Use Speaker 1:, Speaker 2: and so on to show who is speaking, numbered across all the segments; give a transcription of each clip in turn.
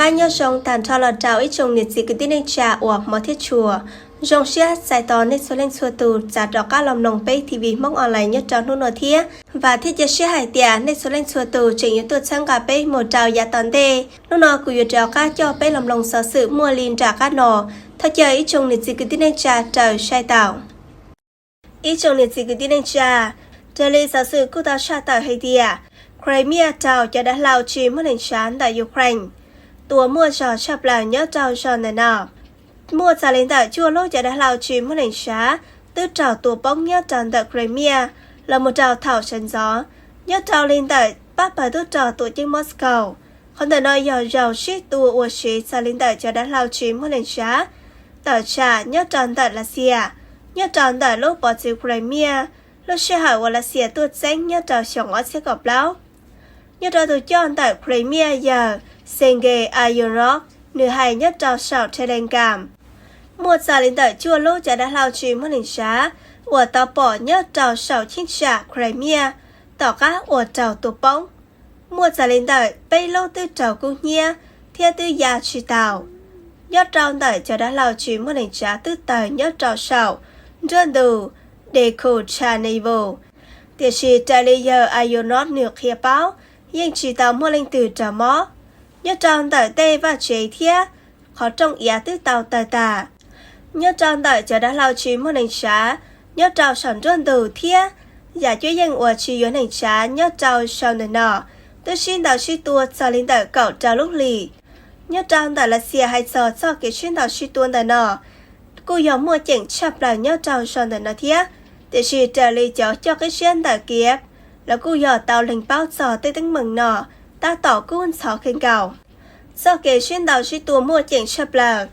Speaker 1: cá nhớ sông tàn cho là trào ít trồng nhiệt gì cứ tin anh trà hoặc mỏ thiết chùa rong xia giải tỏ nên số lên xua tù trả đỏ cá lòng nồng bay TV mong online nhất tròn hôn nổi thiết và thiết chế xia hải tiệt nên số lên xua tù chỉnh yếu tố sang cả bay một trào giá tòn tê lúc nọ của yếu trào cá cho bay lòng nồng sở sự mua liền trả cá nọ thôi chờ ít trồng nhiệt gì cứ tin anh trà trời sai tạo ít trồng nhiệt gì cứ tin anh trà trời lên sở sự cô ta sai tạo hay tiệt Crimea trào cho đã lao chìm mất hình sáng tại Ukraine tua mua trò chập là nhớ trào trò này nọ mua trà lên tại chua lô cho đã lao chìm mất hình sáng tư trào tua bóng nhớ tròn tại Crimea là một trào thảo sân gió nhớ trào lên tại bắt bà tư trào tổ chức Moscow còn tại nơi giàu giàu shit tua ua shit trà lên tại cho đã lao chìm mất hình sáng tờ trà nhớ tròn tại Russia nhớ tròn tại lúc bỏ chữ Crimea lúc xe hỏi của Russia tuột danh nhớ trào chồng ở xe cọp lão nhớ trào tụi chọn tại Crimea giờ Sergei Ayonok nửa hay nhất trào sảo Telegram một giờ lên tại chua lô cho đã lao chìm mất hình xá của tàu bỏ nhất trào sảo chính trả Crimea tỏ các của trào tụ bóng một giờ lên tại bay lô tư trào cung nhia theo tư gia truy tàu nhất trào tại cho đã lao chìm mất hình xá tư tài nhất trào sảo rơn đủ để khổ trà nây vô tiến sĩ Taylor Ayonok nửa kia báo nhưng chỉ tàu mua lên từ trà mó nhớ tròn tại tê và chế thiết khó trong ý tư tàu tài tà nhớ tròn tại cho đã lao chí mua nền xá nhớ trào sản rôn từ thiết giả chuyên danh của chỉ yếu nền xá nhớ trào sau nền nọ tôi xin tàu suy tua cho lên tại cậu trào lúc lì nhớ tròn tại là xìa hay sợ cho cái chuyên tàu suy tuôn tại nọ cô giống mua chỉnh chập là nhớ trào sau nền nọ thiết để chỉ trả lý cho cái chuyên tại kia là cô giờ tàu lệnh báo cho tới tính mừng nọ ta tỏ cuốn sọ khen cầu sau kể xuyên tàu suy tua mua chỉnh sập là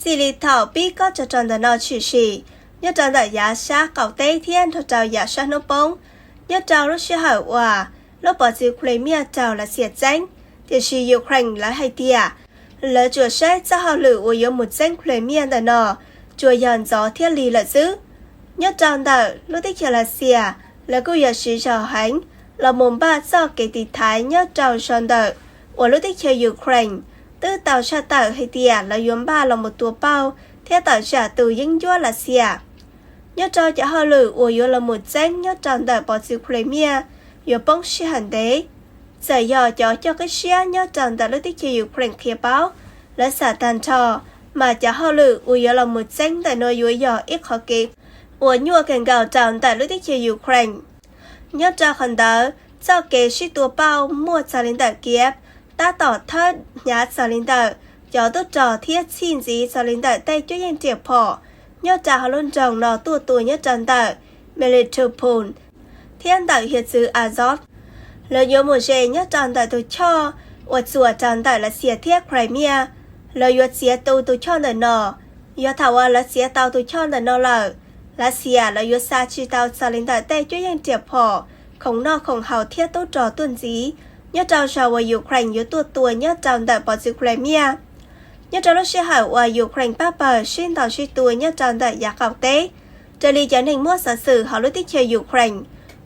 Speaker 1: chỉ lý thảo biết có cho tròn nọ chỉ xì nhớ tròn tại giá xa cầu tây thiên thôi trào giá xa nô bông nhớ trào lúc sẽ hỏi hòa lúc bỏ chữ Crimea trào là xiết danh thì xì Ukraine là hay tia lỡ chùa sách cho họ lử của yếu một danh Crimea tại nọ chùa dần gió thiết lý là giữ nhớ tròn tại lúc tích chờ là xìa là cô giờ sĩ trò hành là mồm ba do cái tỷ thái nhớ trào tròn đợi của lúc tích chơi Ukraine tư tàu trả tàu hay tìa là yếm ba là một tua bao theo tàu trả từ dân chúa là xìa nhớ trào trả họ lử của yếu là một danh nhớ tròn đợi bỏ chữ Crimea yếu bóng sĩ hẳn đế giờ giờ cho cái xe nhớ tròn đợi lúc tích chơi Ukraine kia báo là xả tàn trò mà trả họ lử của yếu là một danh tại nơi yếu giờ ít khó kịp của nhua cảnh gạo tròn tại lúc tích chơi Ukraine nhớ ra khẩn đó do kế sĩ tua bao mua trả lên tại Kiev ta tỏ thất nhá trả lên tại cho tốt trò thiết xin gì trả lên tại tay cho yên tiệp phỏ nhớ ra họ luôn trồng nó tua nhớ tròn tại Melitopol thiên tại hiện sự Azov lời nhớ một dề nhớ tròn tại tôi cho của chùa tròn tại là xìa thiết Crimea lời nhớ xìa tôi cho lời nọ nhớ thảo là xìa tàu tôi cho lời nọ lời Russia là yếu xa chi tàu trả lên tại tay cho yên tiệp phỏ không no không hào thiết tốt trò tuần dí nhớ trao trò ở Ukraine yếu tua nhớ trao tại bỏ chữ Crimea nhớ trao lúc xe hỏi ở Ukraine bác bờ xin tàu suy tua nhớ trao tại giá cầu tế trở lý cho nên mua sở sử họ lúc tích chơi Ukraine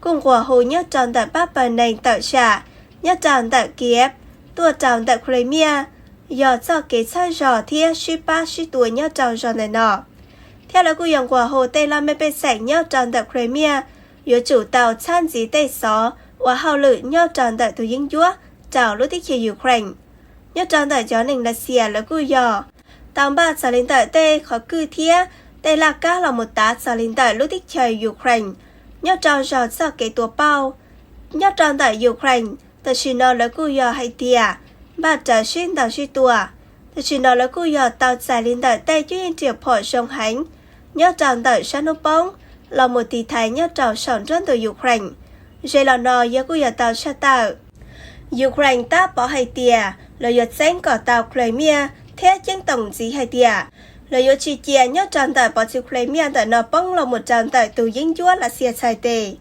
Speaker 1: cùng của hồ nhớ trao tại bác bờ này tạo trả nhớ trao tại Kiev tua trao tại Crimea do cho kế sai trò thiết suy tua nhớ trao trò này nọ theo lời quy dòng của hồ Tây Lan mê bê sảnh nhớ tròn tại Crimea yếu chủ tàu chan dí Tây Xó và hào lự nhớ tròn tại thủ dinh chúa chào lúc tích chơi Ukraine nhớ tròn tại chó nền Russia là quy dò tàu ba trả lên tại Tây khó cư thiết Tây Lạc Cá là một tá trả lên tại lúc tích chơi Ukraine nhớ tròn trò do kế tua bao nhớ tròn tại Ukraine tại chỉ nó là quy dò hay tia ba trả xuyên tàu suy tua tại chỉ nó là quy dò tàu trả lên tại Tây cho yên triệp phỏ sông hành nhớ tròn tại Sanopong là một tỷ thái nhớ tròn sản rớn từ Ukraine. Dây là nó nhớ của giờ tàu xa tàu. Ukraine ta bỏ hay tìa là nhớ danh có tàu Crimea theo chân tổng gì hay tìa. Là nhớ chi chia nhớ tròn tại bỏ chữ Crimea tại nó bóng là một tròn tại tù dính chúa là xìa sai tề.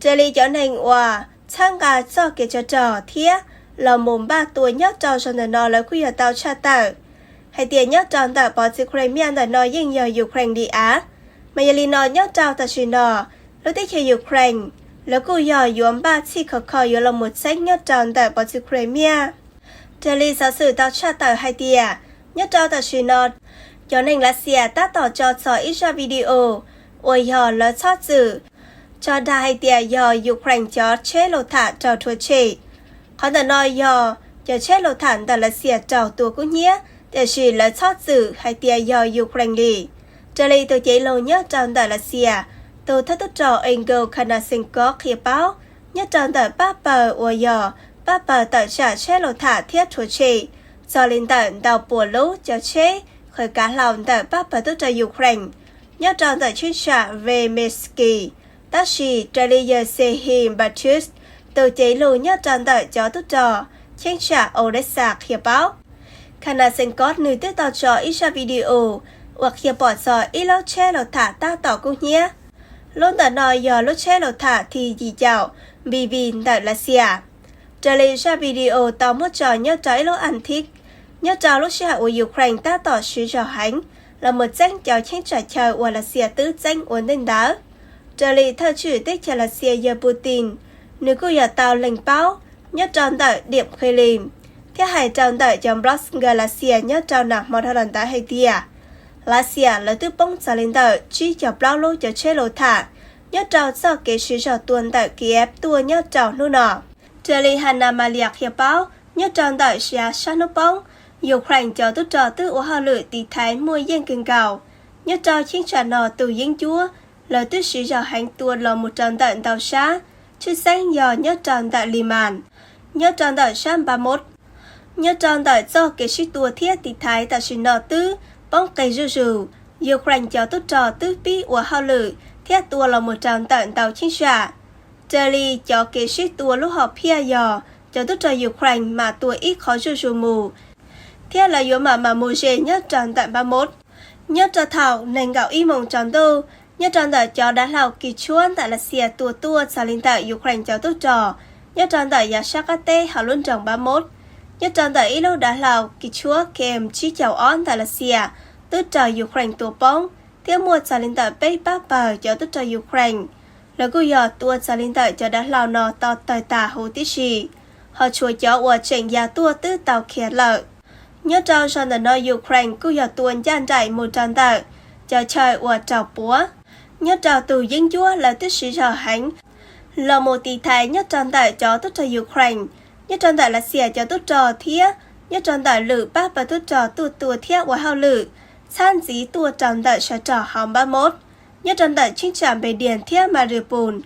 Speaker 1: Dây lý cho nên hòa sang gà cho kể cho trò thiết là mồm ba tuổi nhớ tròn sản tại nó là của giờ tàu xa tàu. Hay tiền nhất tròn tại bỏ chữ Crimea tại nó dân nhờ Ukraine đi Á. Mà giờ lý nó nhất trao tại chuyện đó lúc tích chơi Ukraine là cô giờ yuếm ba chi khó yếu là một sách nhất tròn tại bỏ chữ Crimea 这里小事到查到海地啊，nhất trao tờ truyền nọt, cho nên là xe ta tỏ cho ít ra video, ôi giờ là chót dự, cho đại địa giờ Ukraine cho chế lộ thả cho thua chế, còn ta nói giờ cho chế lộ thả ta là xe trào tua cũng nhé, để chỉ là chót dự hai địa giờ Ukraine đi, cho nên tôi chế lâu nhất trao ta là xe, tôi thất tốt trò Engel Kanasenko khi báo, nhất trao ta ba bờ ôi giờ, ba bờ tờ trả chế lộ thả thiết thua chế. Do linh tận đào bùa lũ cho chế khởi cá lòng tại Bắc và tốt cho Ukraine. Nhớ trong tại chuyên trả về Mesky, tác sĩ Trelier Sehin Batus từ chế lù nhớ trong tại cho tốt cho chuyên trả Odessa hiệp báo. Khana Senkot nữ tiết tàu cho ít ra video hoặc hiệp bỏ cho ít lâu chế lột thả ta tỏ cũng nhé. Luôn tận nói giờ lúc chế lột thả thì gì chào vì vì tại là xìa. Trở lại ra video tao một trò nhớ trái lỗ ăn thích. Nhớ trò lúc xe của Ukraine ta tỏ sứ trò hành là một danh cho tranh trả trời của là xe tứ danh ổn định đó. Trở lại theo chủ tích cho là xe giờ Putin. Nếu cô giờ tao lệnh báo, nhớ tròn đợi điểm khơi lìm. Thế hãy tròn đợi trong Brosnger là xe nhớ tròn nạc một lần đã hay tìa. Là xe là tư bóng xa lên đợi chỉ cho bao lô cho chế lộ thả. Nhớ tròn do kế sứ trò tuần đợi Kiev tua nhớ tròn nu nọ. Trở lại Hanna Maliak hiệp báo, nhớ tròn đợi xe sát nốt bóng. Ukraine cho tốt trò tư của họ lựa tỷ thái mua dân cường cầu. Nhớ trò chiến trả nọ từ dân chúa, lời tư sĩ dò hành tuôn là một tròn tận tàu xá, chứ xanh dò nhớ tròn tại Liman. Nhớ tròn tại Sam 31. Nhớ tròn tại do kế sĩ tua thiết tỷ thái tại sĩ nọ tư, bóng cây rù rù. Ukraine cho tốt trò tư bí của họ lựa, thiết tua là một tròn tận tàu chiến trả. Jelly cho kế sĩ tua lúc họ phía dò, cho tốt trò Ukraine mà tua ít khó rù rù mù. Thế là yếu mà mù dê nhất tròn tại 31. Nhất trò thảo nền gạo y mộng tròn tu. Nhất tròn tại cho đá lào kỳ chuôn tại là xìa tua xa linh tại Ukraine cho tốt trò. Nhất tròn tại giá sắc tê hào luôn tròn 31. Nhất tròn tại y lâu đá lào kỳ chúa kèm chí chào ón tại là xìa tốt trò Ukraine tua bóng. Thế mua xa linh tại bê bác bờ cho tốt trò Ukraine. Là cô dò tua xa linh tại cho đá lào nọ to tòi tà hồ tí xì. Họ chùa cho ua trình giá tua tư tàu khía lợi. Nhớ trao cho the nói Ukraine cứ giờ tuần gian trải một tròn tờ cho trời của trào búa. Nhớ trao từ dân chúa là tích sĩ trào hành là một tỷ thái nhất tròn tờ cho tốt cho Ukraine. Nhất tròn tờ là xìa cho tốt trò thiết. Nhất tròn tờ lử bác và tốt trò tua thiết của hào lử. San dí tua tròn tờ cho trò hòm 31. Nhất tròn tờ chính trạm bề điển thiết mà rửa bùn.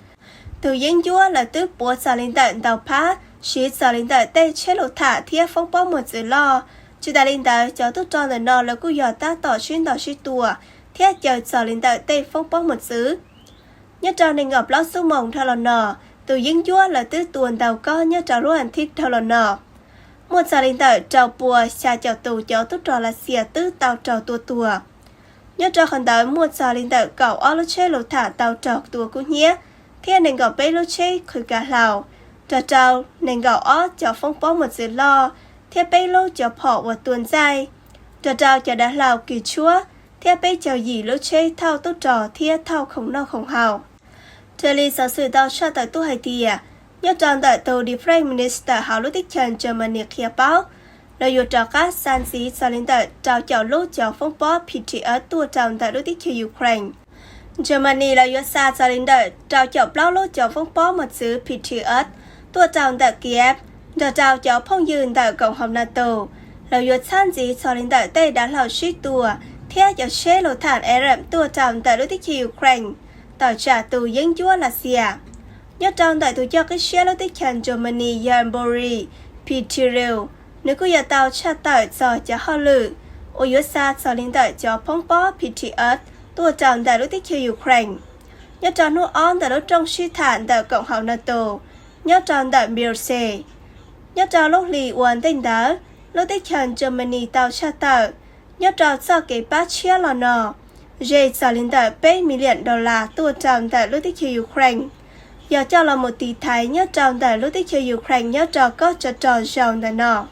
Speaker 1: Từ dân chúa là tức búa xa lên tận tàu phá. Sĩ xa lên tận tây chế lộ thả thiết phong bó một dự lo. Chú ta linh tới cho tốt tròn là nó là cô dò ta tỏ xuyên tỏ xuyên tùa. Thế chờ sở linh tới tây phong bóng một xứ. Nhất tròn này ngọc lót xuống mộng theo là nọ. Từ dân chúa là tứ tuần tàu có nhất tròn lúc hành thích theo là nọ. Một sở linh tới trào bùa xa chào tù cho tốt tròn là xìa tứ tàu trào tùa tùa. Nhất tròn khẩn tới một sở linh tới cậu ó lô chê lô thả tàu trào tùa của nhé. Thế nên ngọc bê lô chê khởi cả lào. Trào trào nên ngọc ó cho phong bóng một xứ lo. Thế bây lâu cho họ và tuần dài. Trò trao cho đã lào kỳ chúa. Thế bây chào gì lỗ chê thao tốt trò. Thế thao không no không hào. Trở lý giáo sư đào cho tại tu hải tìa. Nhớ tròn tại tù đi Prime Minister hào lúc tích chân Germany khía báo. Là dù trò các san xí xa lên tại trao chào lỗ cho phong bó PTS tua tròn tại lúc tích cho Ukraine. Germany là dù xa lên tại trao chào bao lỗ cho phong bó một xứ PTS tua tròn tại Kiev. Đã trao cho phong dường tại Cộng hòa NATO là dù san dí cho lên tại Tây đã lào suýt tùa thế cho chế lộ thản Arab tua tròn tại lúc tích cho Ukraine tạo trả tù dân chúa là xìa. Nhớ tròn tại tù cho cái chế lúc tích chân Germany Jan Bori Peteriel nếu cô giờ tàu trả tại cho họ lử ô dù xa cho lên tại cho phong bó PTS tua tròn tại lúc tích cho Ukraine. Nhớ tròn nụ on tại lúc trong suy thản tại Cộng hòa NATO. Nhớ tròn tại Bielsa. Nhớ trò lúc lì uẩn tình đó, lúc tích chân Germany tàu trả tờ. Nhớ trò sau cái bát chia lò nọ. Dây xa lên tờ $8 million tua tròn tại lúc tích cho Ukraine. Giờ cho là một tỷ thái nhớ tròn tại lúc tích cho Ukraine nhớ trò có trò tròn tại nọ.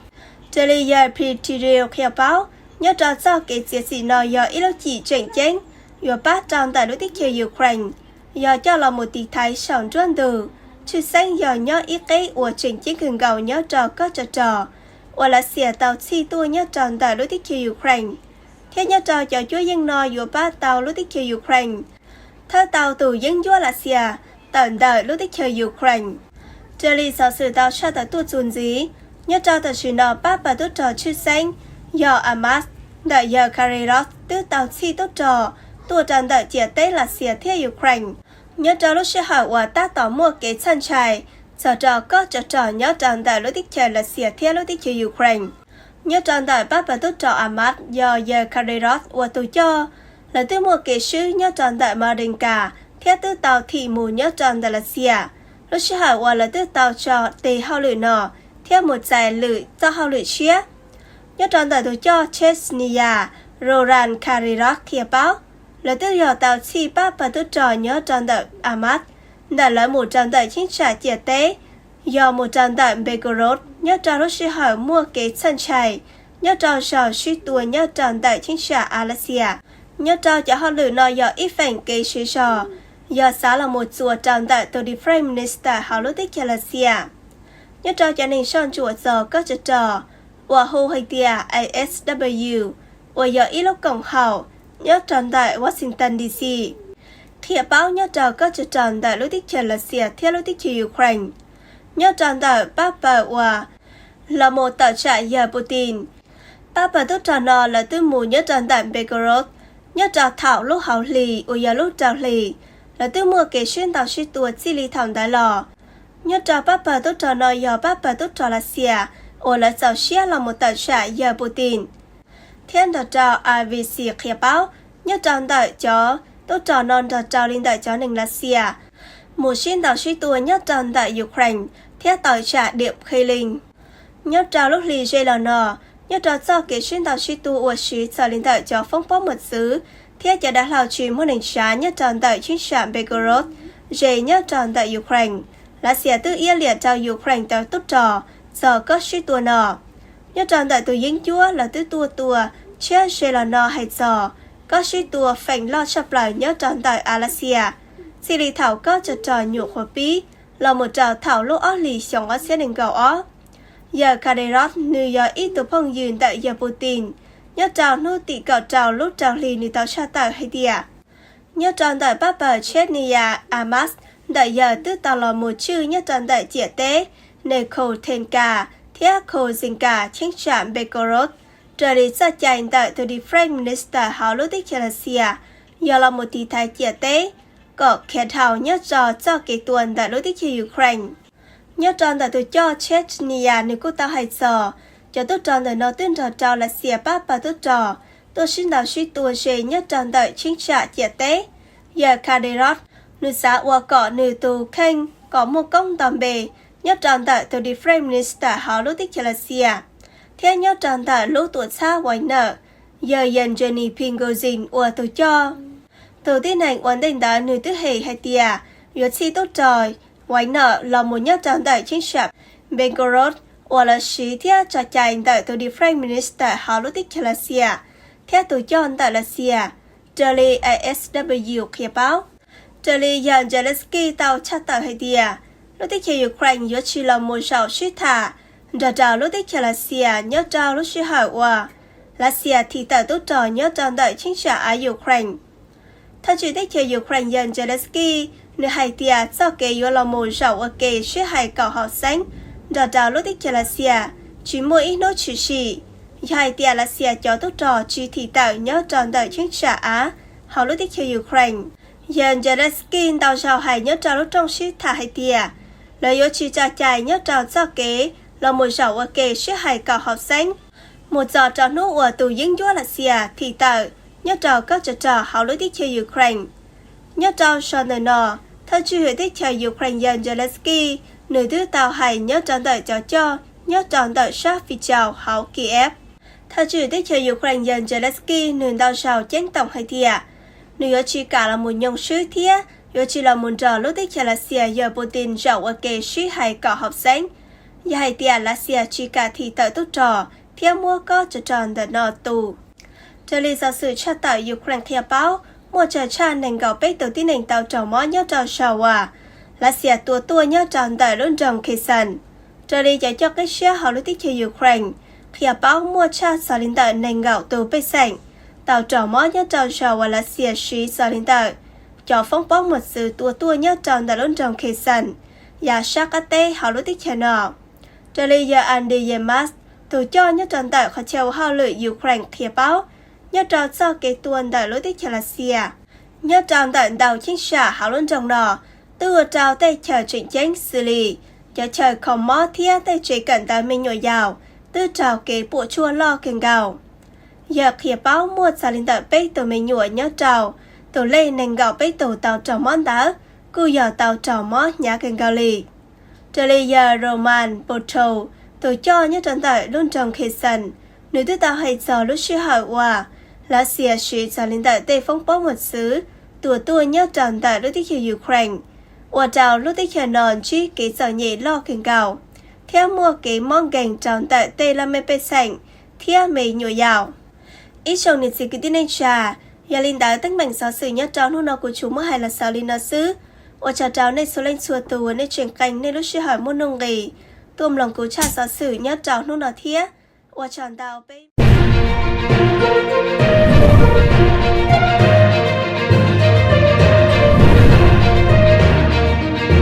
Speaker 1: Trở lý giờ Peteriel khéo báo, nhớ trò sau cái chia sẻ nọ giờ ít lúc chỉ chuyển chênh. Giờ bát tròn tại lúc tích cho Ukraine. Giờ cho là một tỷ thái sống truân từ. Chứ xanh giờ nhớ ít cái của trình chiến cường gầu nhớ trò có trò. và là xìa tàu chi tua nhớ tròn tại lúc tích chiều Ukraine. Theo nhớ trò cho chúa dân nò dùa ba tàu lúc tích chiều Ukraine. Thơ tàu tù dân chúa là xìa, tận đời lúc tích chiều Ukraine. Trở lý sở sự tàu xa tàu tuột dùn dí, nhớ trò tàu sử nọ ba bà tốt trò chư xanh, do Amas, đại giờ Karirot, tư tàu chi tốt trò, tùa tròn đợi chìa tế là xìa theo Ukraine. Nhớ trò lúc sẽ hỏi và ta tỏ mua kế chân trài, sở trò có trò nhớ tròn đợi lúc tích chiều là xìa theo lúc tích chiều Ukraine. Nhớ tròn đợi ba bà tốt trò Amas, do giờ Karirot và tù cho, là tư mua kế sư nhớ tròn đợi mà đình cả, theo tư tàu thị mù nhớ tròn đợi là xìa. Lúc sẽ hỏi và là tư tàu cho tì hao lưỡi nọ, theo một giải lưỡi do hao lưỡi chia. Nhớ tròn đợi tù cho Chechnya, Roran Karirot kia báo, là tư dò tàu chi ba bà tốt trò nhớ tròn đợi Amas, đã lấy một tròn đợi chính trả chìa tế, do một tròn đợi Begorod nhớ tròn lúc sẽ hỏi mua kế chân chày, nhớ tròn sò suy tua nhớ tròn đợi chính trả Alasia, nhớ tròn cho họ lưỡi nọ do ít phảnh kế suy sò, do xã là một chùa tròn đợi từ đi Prime Minister họ lúc tích Alasia. Nhớ tròn cho nên son chùa giờ có trò, và hô hay tia ASW, và do ít lúc cổng hậu, nhớ tròn đợi Washington DC. Thiệp báo nhớ tròn có tròn đợi lúc tích Alasia theo lúc tích Ukraine. Nhớ tròn đợi Papa và là một tàu trại giờ Putin. Papa tốt tròn nọ là tư mù nhớ tròn đợi Begorod, nhớ tròn thảo lúc hậu lì, và giờ lúc trào lì, là tư mua kế xuyên tàu suy tuột chi lý thỏng đá lò. Nhớ trò Papa tốt trò nọ do Papa tốt trò là xìa, ổ là giàu xia là một tàu trại giờ Putin. Thiên tàu trò IVC khía báo, nhớ tròn đợi chó, tốt trò non trò trò linh đợi chó nình là xìa. Một xuyên tàu suy tuột nhớ tròn đợi Ukraine, thiết tàu trại điệp khê linh. Nhớ trò lúc lì dây lò nọ, nhớ trò do kế xuyên tàu suy tuột ổ xí trò linh đợi chó phong bó một xứ, thiết cho đã lào chìm một nền xá nhớ tròn đợi chính trạm Begorod, dây nhớ tròn đợi Ukraine. Là xìa tư ia liệt cho Ukraine tàu tốt trò, giờ có suy tua nọ. Nhớ tròn đợi tù dính chúa là tư tua, chia dây là nọ hay giờ, có suy tua phành lo chập lại nhớ tròn đợi Alasia. Xì lì thảo có trò nhụ khổ bí, là một trò thảo lúc ớt lì xong ớt xe đình gạo ớt. Giờ Kadirot nữ giờ ít tù phong dùn tại giờ Putin, nhớ trò nụ tị cạo trò lúc trò lì nữ tàu xa tàu hay tìa. Nhớ tròn đợi Papa Chechnya Amas, đại giờ tư tàu là một chữ nhớ tròn đợi chĩa tế, nề khổ thên cả, thiết khổ dình cả chính trạm Begorod. Trở lý xa chạy đợi từ đi Prime Minister hào lúc tích Alasia, giờ là một tỷ thái chĩa tế, có khét hào nhớ trò cho kế tuần tại lúc tích Ukraine. Nhớ tròn đợi từ cho Chechnya nếu cô tao hay giờ, cho tốt tròn đợi nó tuyên trò là xìa Papa tốt trò, tôi xin đào suy tua dễ nhớ tròn đợi chính trạm chĩa tế. Giờ Kadirot, nữ xã và có nữ tù khanh có một công tầm bề nhớ tròn tại từ đi Prime Minister họ lúc tích Alasia. Theo nhớ tròn tại lúc tuổi xa quay nợ, giờ dần Jenny Pingozin và tù cho. Tù tiên hành ổn định đó nữ tư hệ hay tìa, yếu chi tốt trời, quay nợ là một nhớ tròn tại chính sạp Begorod và là sĩ theo trò chạy tại từ đi Prime Minister họ lúc tích Alasia. Theo tù cho tại Alasia, Charlie ASW khía báo. Charlie dàn Zelensky tàu chắc tàu hay tìa. Lúc tích Ukraine yếu chỉ là một sảo suy thả. Đã trào lúc tích Alasia nhớ trào lúc suy hỏi hòa. Alasia thì tàu tốt trò nhớ tròn đợi chính trả ở Ukraine. Thật chỉ tích Ukraine dàn Zelensky nữ hay tìa do kế yếu là một sảo ở kế suy hay cảo học xanh. Đã trào lúc tích Alasia chỉ mỗi ít nốt chữ chỉ. Hai tìa Alasia cho tốt trò chỉ thì tàu nhớ tròn đợi chính trả á. Họ lúc tích Ukraine. Dần Zelensky tàu rào hay nhớ trào lúc trong suy thả hay tìa. Lời yếu chỉ trả chạy nhớ trào do kế là một rào ở kế suy hay cảo học xanh. Một giò trào nụ ở tù dính dũa là xìa thì tạo nhớ trào các trò hào lúc tích chơi Ukraine. Nhớ trào cho nơi nọ, thân truy hữu tích chơi Ukraine dần Zelensky, nửa thứ tàu hay nhớ trào đợi cho, nhớ trào đợi sát vì chào hào Kiev. Thân truy hữu tích chơi Ukraine dần Zelensky nửa đào rào chén tổng hay thìa. Nếu chỉ cả là một nhông sư thiết, nếu chỉ là một trò lúc tích Alasia giờ Putin rậu ở kế suy hay cỏ học xanh. Giờ hay thì Alasia chỉ cả thì tạo tốt trò, theo mua có tròn đợt nọ tù. Trở lý do sự tra tạo Ukraine theo báo, một trò cha nền gạo bếch đầu tiên nền tàu trò mó nhớ trò sầu à. Alasia tua nhớ tròn đợt luôn trồng kỳ sần. Trở lý giải cho cái xe họ lúc tích cho Ukraine, khía báo mua cha xả linh tờ nền gạo tù bê sảnh tàu trò mó nhớ tròn trò và là xìa xí xả linh tờ cho phong bó một sự tua nhớ tròn đã lớn tròn khế sẵn và sát á tê họ lúc tích channel trở lý giờ Andy Yemas tù cho nhớ tròn tờ khó treo hao lưỡi Ukraine khía báo nhớ tròn sau kế tuần đã lúc tích channel xìa nhớ tròn tận đầu chính xã họ luôn trồng nọ từ trào tay chờ chuyện tranh xử lý cho chờ không mó thiết tay chỉ cần ta mình nhồi giàu từ trào kế bộ chua lo kênh gạo giờ khía báo mua xà linh tờ bê từ mình nhồi nhớ trào từ lên nền gạo bê từ tàu trào món đá cứ giờ tàu trào mó nhá kênh gạo lì trở lý giờ Roman Potro từ cho nhớ tròn tờ luôn trồng khế sẵn nếu tư tàu hay giờ lúc sư hỏi hòa là xìa xí xà linh tờ tê phong bó một xứ tua nhớ tròn tờ lúc tích hiệu Ukraine và trào lúc tích hiệu nòn chí kế sở nhị lo kênh gạo theo mua kế mong gành tròn tờ tê la mê bê sảnh theo mê nhồi dạo ít trong nền sĩ kỳ tin anh trà gia linh đá tích mạnh giáo sử nhất tròn hôn nào của chúng mới hay là sao linh nó xứ và trào trào nên số lên xua tù nên chuyển canh nên lúc sư hỏi môn nông nghỉ tùm lòng cứu trà giáo sử nhất tròn hôn nào thiết và tròn tàu bê